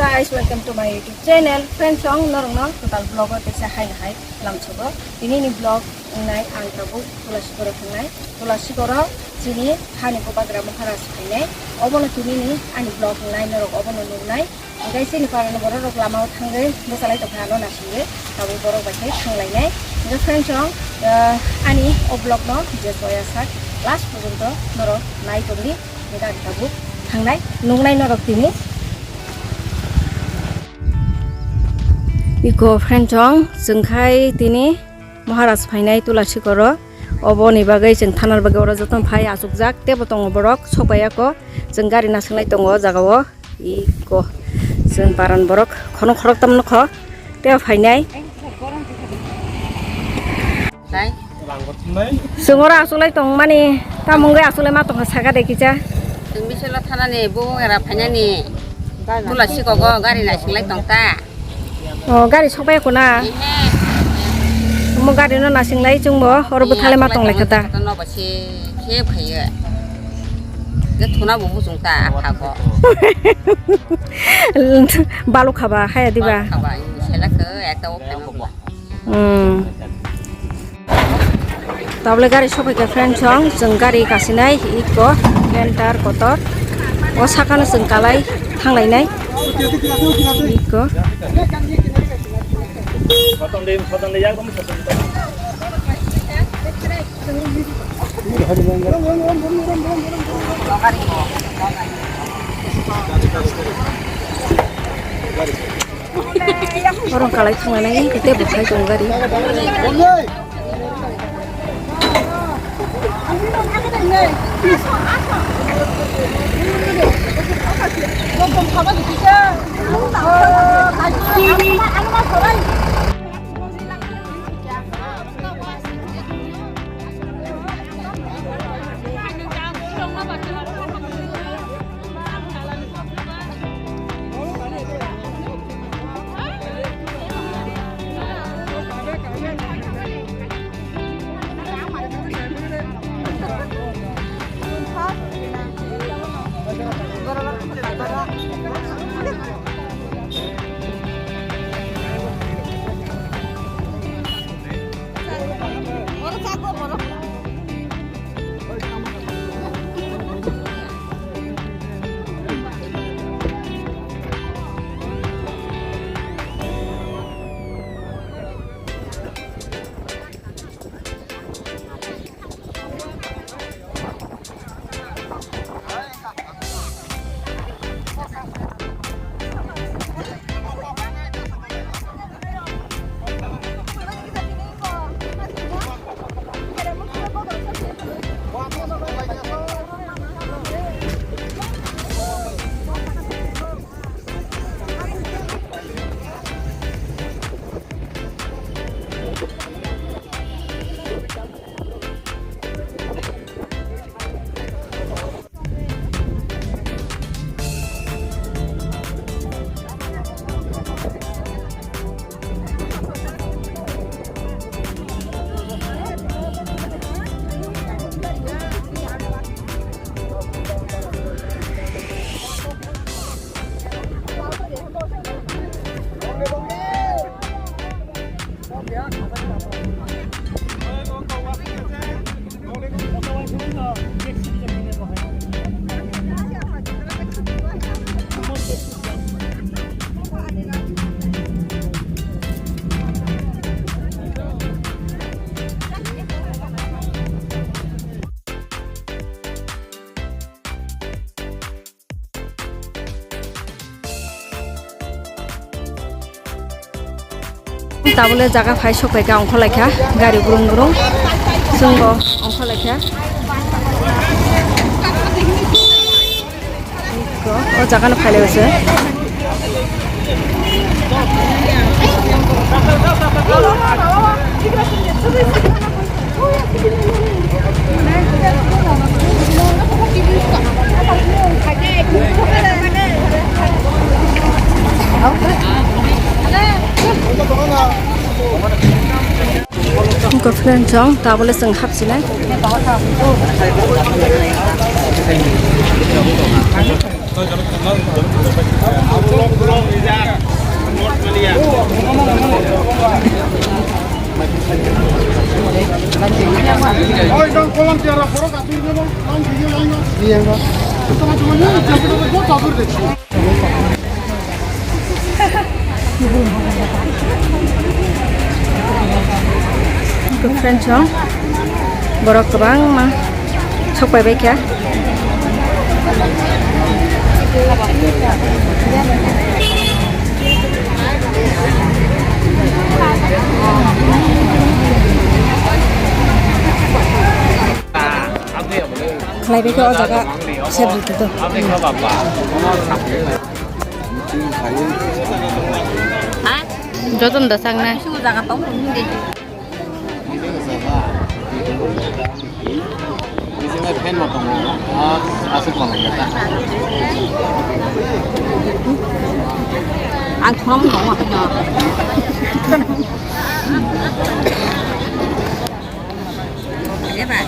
guys, welcome to my YouTube channel. Friends, song norong no total vlogger tesa hai lamchogo. Ini ni vlog nai angkabu tulasi koro kunai. Tulasi koro sini hani ko bagra mukhara sini. Obono tuni ni ani vlog nai norong obono nai. Guys, ini para nomor rok lama utangge musalai to phano nasiye. Tabu borok bakai thanglai nai. Friends, song ani o vlog no je boya sak last porjonto norong nai tobli nida tabu thangnai nungnai norok tini. Iko friendjong jengkai tini Maharaj phainai tulasi koro oboni bagai jeng thanar bagai ora joton phai asukjak tebo tongo borok sokbaya ko jeng gari nasanglai tongo jagao iko jeng paran borok khono khorok tamno kho tebo phainai sungora asulai tong mani tamungai asulai ma tong saga dekija jeng biselo thanani bu era phainani tulasi ko gari nasanglai tong ta gari sokbaya ko na mo gari no nasinglai jungbo oro buthale ma tong lekata no basi ke phaiye ge thuna bu musung ta phago balu khaba khaya diba khaba sela ke eta o phemo table gari sokbai ke friend song jeng gari kasinai iko lentar kotor o sakano jeng kalai thanglai iko Potong deh ya, kamu potong. Orang kalai thanglai kita bukai tong gari tabule jaga phai sokbai ka ongkho laikha gari burung sungbo ongkho laikha iko o jaga no phai lese Ko friend chong tabule seng hap sinai Friends dong, borok kebang mah sok baik ya. Kelai beko jaga siap gitu. Hah? Jodoh dah sang na. Su jaga tong đi. Ăn không ngon à nhờ. Các bạn.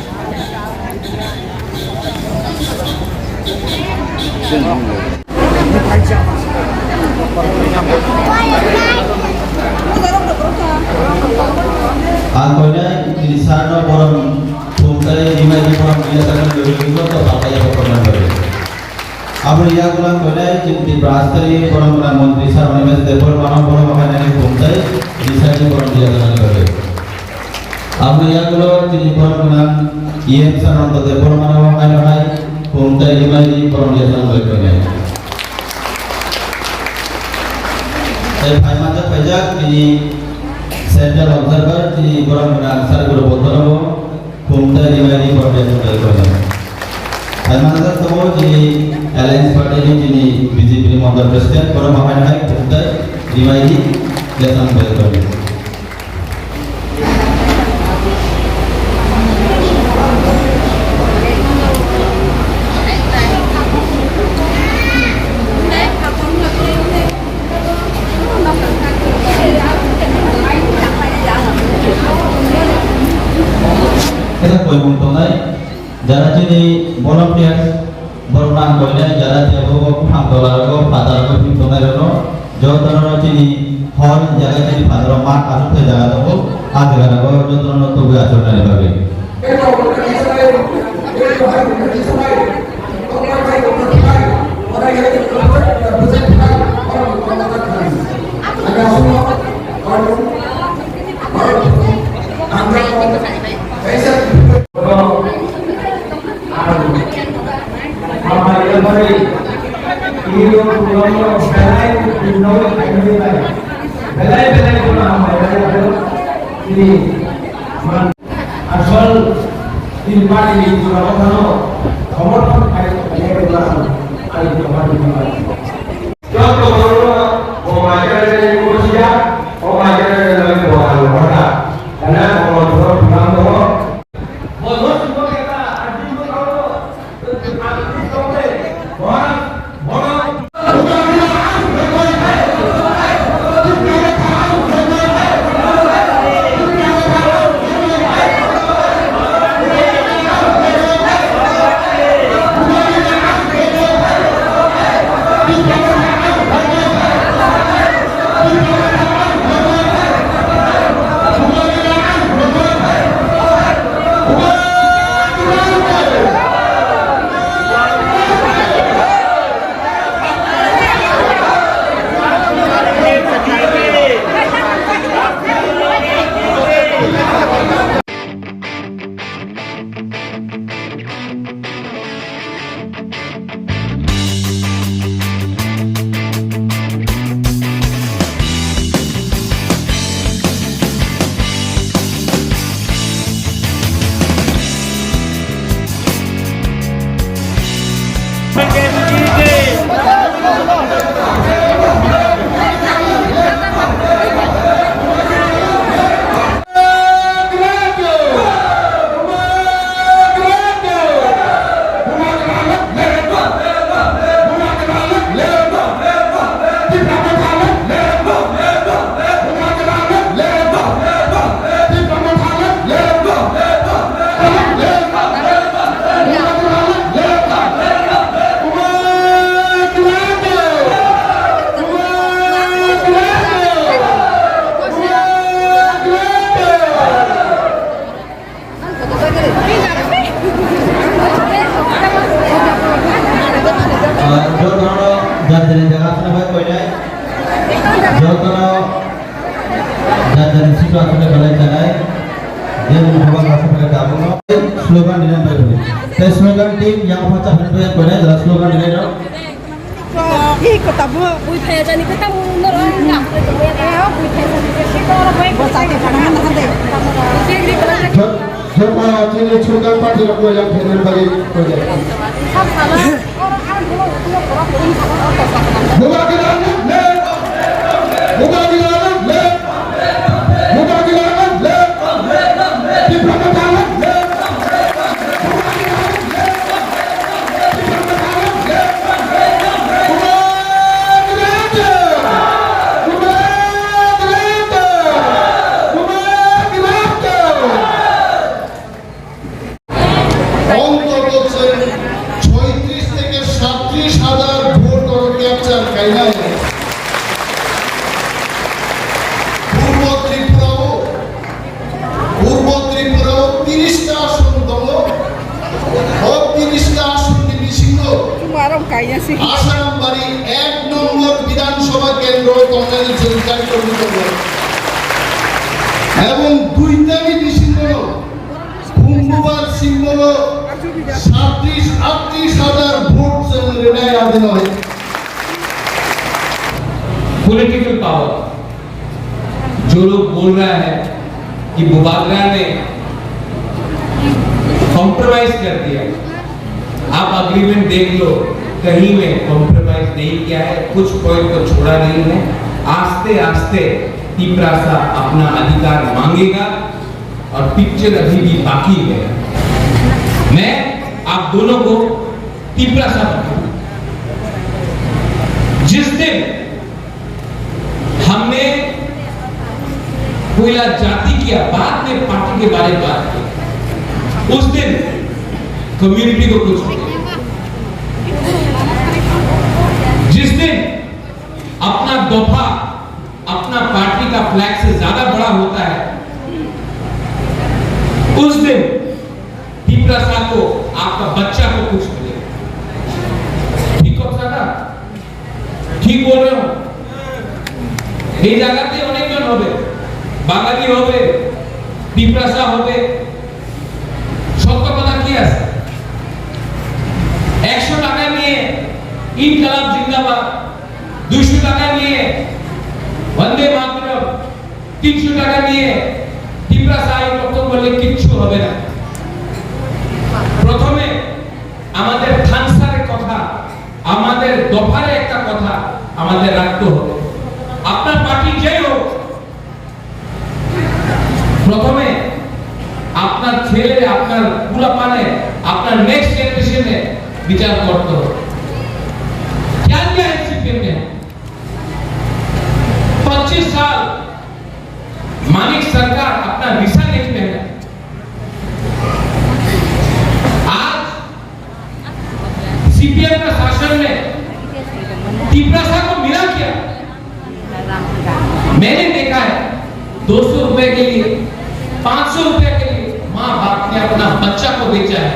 Angkonya di sana orang bungkai lima di orang biasakan dulu atau apa yang berperan beri. Abang ia gulang konya di Brastri orang orang menteri sana memes depol mana orang makan ini bungkai di sana orang biasakan beri. Abang ia gulang di orang IM sana untuk depol mana makan ini bungkai lima di orang biasakan beri konya. Saya payah pajak di Central Observer di orang menasar guru botol Kumta di mana di Provinsi Telkom. Almanzar tahu di Alliance Party ini BJP Model Presiden orang makan hai Kumta di mana di Telkom Telkom. Kita koi muntungai jara cini volunteers berunang koine jara tiago pangdolar go padar go muntungai rono jodono cini hall jaga cini padar mat asu te jaga to adega go jodono to ga chona ne babe asal di bawah ini juga kalau komoditi kayak belas kali komoditi. Contoh kalau mau ngajar dari Indonesia, mau ngajar dari luar negara, karena kalau orang bilang bahwa mau semua kita ada juga kalau Jokano dan situ aku balai jalan dia membawa rasa pada kamu slogan dengan baik. Tes slogan tim yang macam itu yang benar adalah slogan ini dong. Bui phejani kita mundur enggak bui phejani kita orang baik bersatu pandangan nanti. Jika jadi slogan parti aku yang benar bagi proyek. Assam बारी 1 number विधानसभा केंद्र कॉन्ग्रेस सरकार कर्मित এবং দুইটাই December কুম্ভবার symbol 37-38,000 vote রেনায় আদিন হয় political power जो लोग बोल रहा है कि मुबादला ने कॉम्प्रोमाइज कर दिया, आप अग्रीमेंट देख लो, कहीं में कॉम्प्रोमाइज नहीं किया है, कुछ पॉइंट को छोड़ा नहीं है। आस्ते आस्ते तिपरासा अपना अधिकार मांगेगा और पिक्चर अभी भी बाकी है। मैं आप दोनों को तिपरासा बताऊं, जिस दिन हमने कोयला जाति किया, बाद में पार्टी के बारे में बात की, उस दिन कम्युनिटी को कुछ मिला। जिस दिन अपना दफा अपना पार्टी का फ्लैग से ज्यादा बड़ा होता है, उस दिन तिपरासा को आपका बच्चा को कुछ मिले। ठीक हो ना? ठीक बोल रहे हो? এই জায়গাতে অনেকজন হবে, বাঙালি হবে, তিপরাসা হবে, সত্য কথা কি আছে? 100 টাকা নিয়ে ইনকলাব জিন্দাবাদ, 200 টাকা নিয়ে বন্দে মাতরম, 300 টাকা নিয়ে তিপরাসা এই বক্তব্য বললে কিচ্ছু হবে না। প্রথমে আমাদের থানসারের কথা, আমাদের দফারে একটা কথা আমাদের রাখতে হবে। আপনার পার্টি যেই হোক, প্রথমে আপনার ছেলে, আপনার পুলাপানে, আপনার নেক্সট জেনারেশনে বিচার করতে হবে। क्या किया है सीपीएम ने? 25 साल मानिक सरकार अपना दिशा नहीं पहना। आज सीपीएम का शासन में तिपरासा को मिला क्या? मैंने देखा है 200 रुपए के लिए, 500 रुपए के लिए माँ बाप ने अपना बच्चा को बेचा है।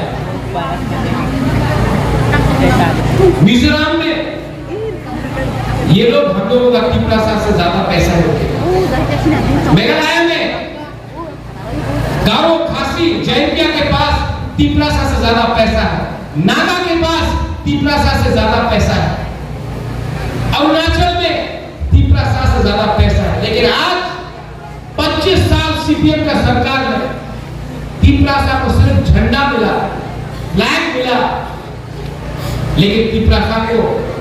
मिजोरम में ये लोग हम लोगों का तिपरासा से ज्यादा पैसा लेते हैं। मेघालय में गारो, खासी, जैंतिया के पास तिपरासा से ज्यादा पैसा है। नागा के पास तिपरासा से ज्यादा पैसा है। अरुणाचल में तिपरासा से ज्यादा पैसा है। लेकिन आज 25 साल सीपीएम का सरकार में तिपरासा को सिर्फ झंडा मिला, फ्लैग मिला, लेकिन तिपरासा को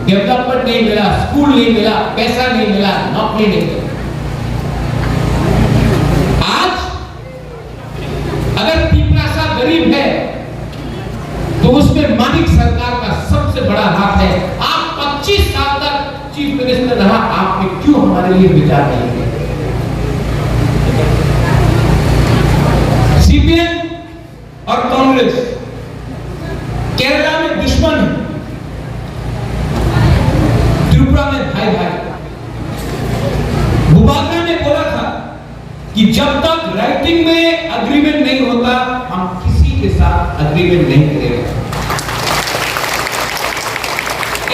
डेवलपमेंट नहीं मिला, स्कूल नहीं मिला, पैसा नहीं मिला, नौकरी नहीं मिला। आज अगर तिपरासा गरीब है तो उसमें मानिक सरकार का सबसे बड़ा हाथ है। आप 25 साल तक चीफ मिनिस्टर रहा, आपने क्यों हमारे लिए विचार नहीं किया? सीपीएम और कांग्रेस केरला में दुश्मन है, त्रिपुरा में भाई भाई। मुबादला ने बोला था कि जब तक राइटिंग में अग्रीमेंट नहीं होता, हम किसी के साथ अग्रीमेंट नहीं करेंगे।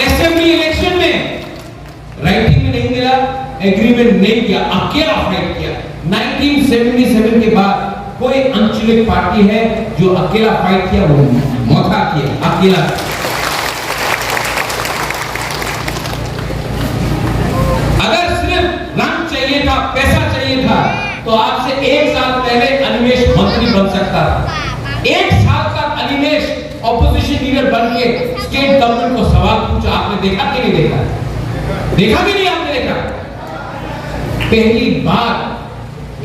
असेंबली इलेक्शन में राइटिंग में नहीं मिला, एग्रीमेंट नहीं किया, अकेला फाइट किया। 1977 के बाद कोई आंचलिक पार्टी है जो अकेला फाइट किया, वो मोथा किया, अकेला। अगर सिर्फ रंग चाहिए था, पैसा चाहिए था, तो आज से 1 साल पहले अनिमेष मंत्री बन सकता था। 1 साल तक अनिमेष ऑपोजिशन लीडर बन के स्टेट गवर्नमेंट को सवाल पूछा। आपने देखा कि नहीं देखा? देखा कि नहीं आपने देखा? पहली बार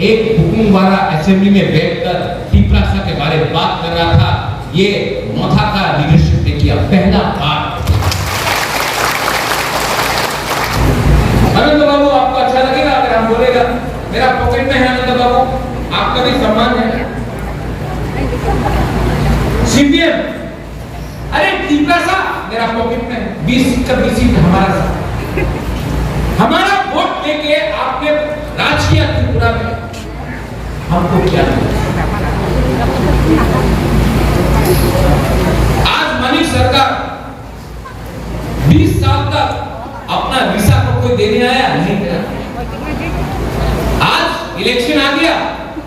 एक हुकुमवारा असेंबली में बैठकर टीपरासा के बारे में बात कर रहा था, ये मोथा का लीडरशिप ने किया, पहला बार। आनंद बाबू, आपको अच्छा लगेगा अगर हम बोलेगा? मेरा पॉकेट में है आनंद बाबू, आपका भी सम्मान है। सीपीएम, अरे टीपरासा मेरा पॉकेट में है, 20 का 20 सीट हमारा वोट लेके आपने राज किया त्रिपुरा में, हमको क्या आज मनीष सरकार 20 साल तक अपना वीसा को कोई देने आया नहीं था। आज इलेक्शन आ गया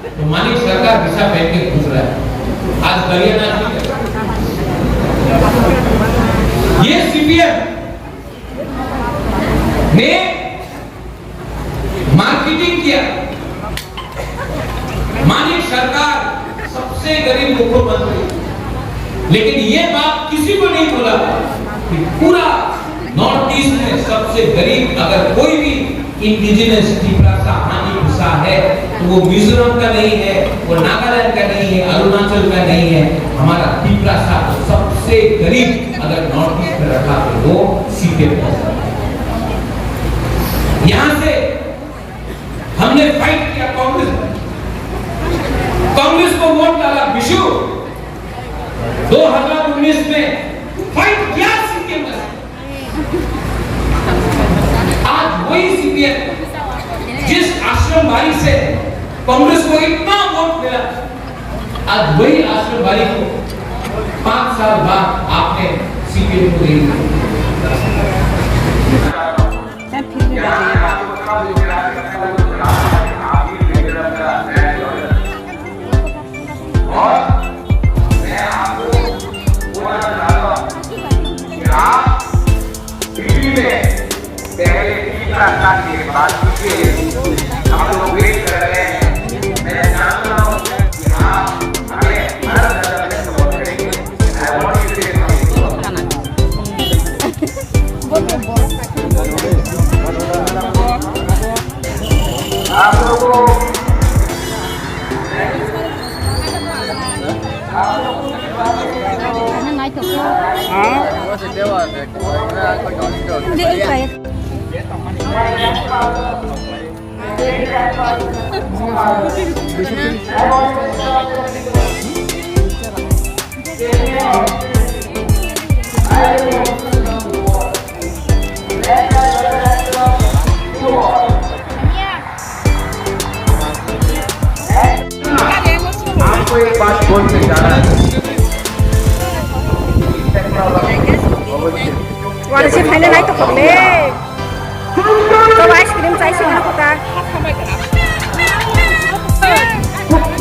तो मनीष सरकार वीसा पहन के घूम रहा है। आज हरियाणा ये सीपीएम ने मार्केटिंग किया। मानिक सरकार सबसे गरीब मुख्यमंत्री, लेकिन ये बात किसी को नहीं बोला कि पूरा नॉर्थ ईस्ट में सबसे गरीब अगर कोई भी इंडिजिनस टीपरासा हानि भूसा है तो वो मिजोरम का नहीं है, वो नागालैंड का नहीं है, अरुणाचल का नहीं है, हमारा टीपरासा सबसे गरीब अगर नॉर्थ ईस्ट में रखा तो वो सीपीएम। यहां से हमने फाइट किया कांग्रेस को वोट डाला विशु 2019 में फाइट किया सीपीएम से। आज वही सीपीएम जिस आश्रम बाड़ी से कांग्रेस को इतना वोट मिला, आज वही आश्रम बाड़ी को 5 साल बाद आपने सीपीएम को दे दिया। हम लोग वेट कर रहे हैं। मैं जानता हूं कि आप हमें हर जगह में सपोर्ट करेंगे। आई वांट यू टू से आप लोगों आपको एक बात बोलने जा रहा है। वाले से फाइनल नहीं तो कर ले तो आइसक्रीम चाहिए ना पता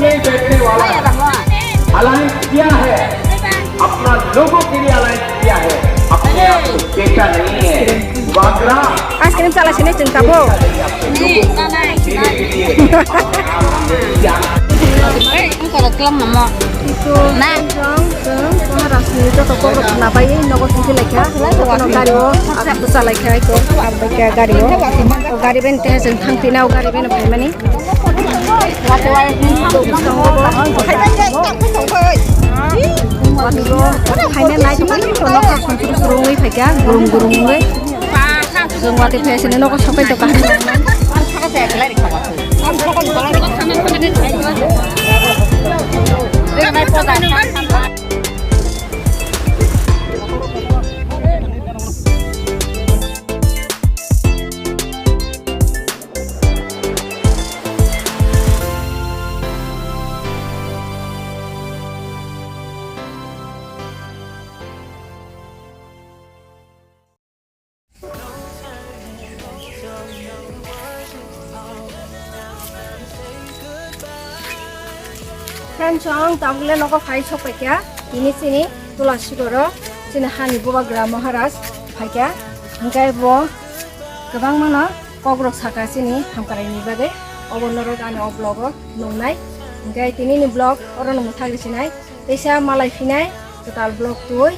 बैठने वाला अलायंस किया है, अपना लोगों के लिए अलायंस किया है, अपने आप को बेचा नहीं है। वागरा आइसक्रीम चला sini cinta bu kalau kelam mama itu nah jong rasmi itu toko kenapa ya nogo sini lekha kono gario aku besar lekha itu abga gario gari ben teh sen thangti na gari ben bhai mani Hanya naik teman itu nak kontur surungi pega gurung-gurung we. Zoom wati fashion ini nak sampai tukar. friend chong tamle noko phai sopekya ini sini tulasi goro sini hani bobagra maharaj phaikya hingkai bo gobang mano kogrok saka sini hamkarai ni bage obonoro gane o blog nongnai hingkai tini ni blog oro no muthagri sinai teisa malai finai total blog tui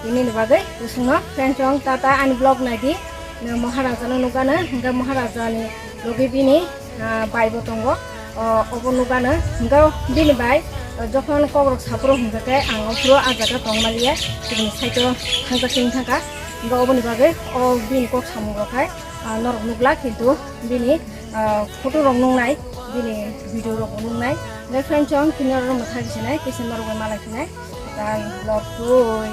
tini ni bage usungno friend chong tata ani blog nadi na maharaja no nugana hingkai maharaja ni logi bini bai botongo obonugana hingga bini bai যখন কগ্রক সাপুরো হংজাকে আঙো পুরো আজাকা টংমালিয়া তিনি সাইতো থাংজাকিং থাকা হংগা অবনি বাগে ও বিন cock সামুগখাই নরক নুগলা কিন্তু বিনি photo রং নুংনাই বিনি video রং নুংনাই রে ফ্রেন্ড চং কিনার রং মাথা গিসিনাই কিসেন নরক মালাকিনাই তাই ব্লগ তুই